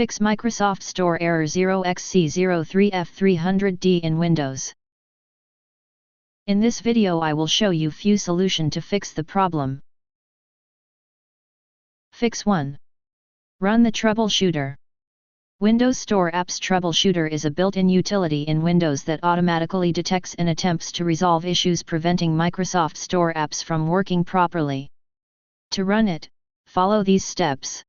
Fix Microsoft Store error 0xc03F300D in Windows. In this video I will show you few solution to fix the problem. Fix 1. Run the troubleshooter. Windows Store Apps Troubleshooter is a built-in utility in Windows that automatically detects and attempts to resolve issues preventing Microsoft Store apps from working properly. To run it, follow these steps.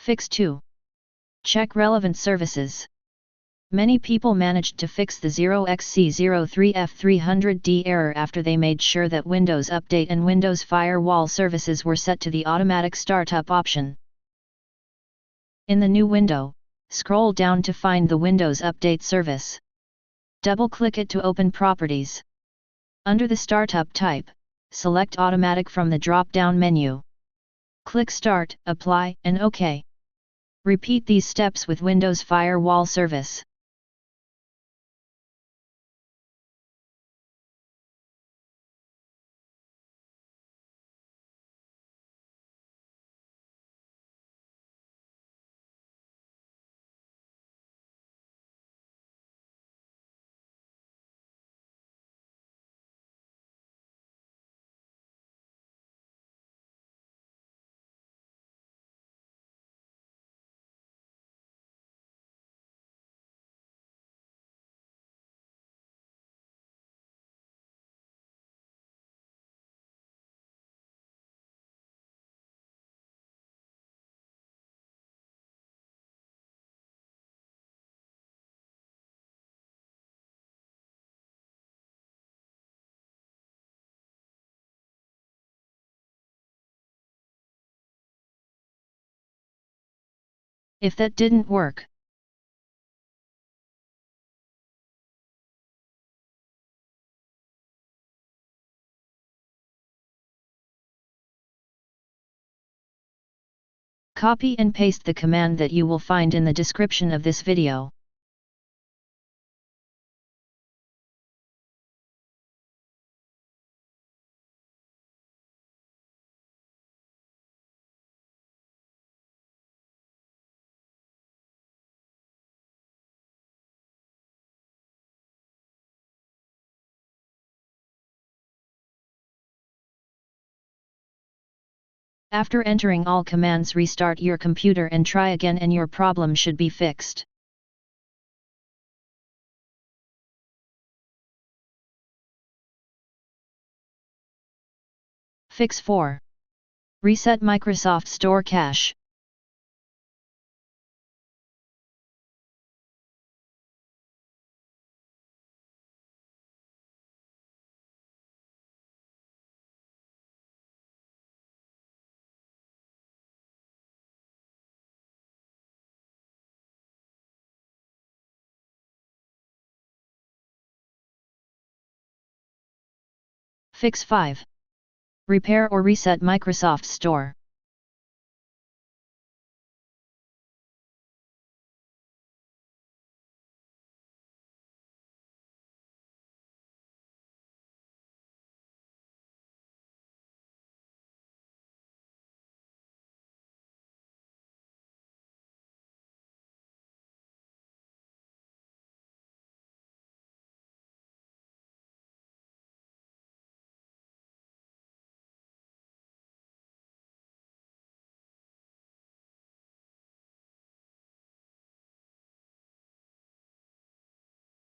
Fix 2. Check relevant services. Many people managed to fix the 0xc03F300D error after they made sure that Windows Update and Windows Firewall services were set to the automatic startup option. In the new window, scroll down to find the Windows Update service. Double-click it to open Properties. Under the Startup type, select Automatic from the drop-down menu. Click Start, Apply, and OK. Repeat these steps with Windows Firewall service. If that didn't work, copy and paste the command that you will find in the description of this video. After entering all commands, restart your computer and try again, and your problem should be fixed. Fix 4. Reset Microsoft Store cache. Fix 5. Repair or reset Microsoft Store.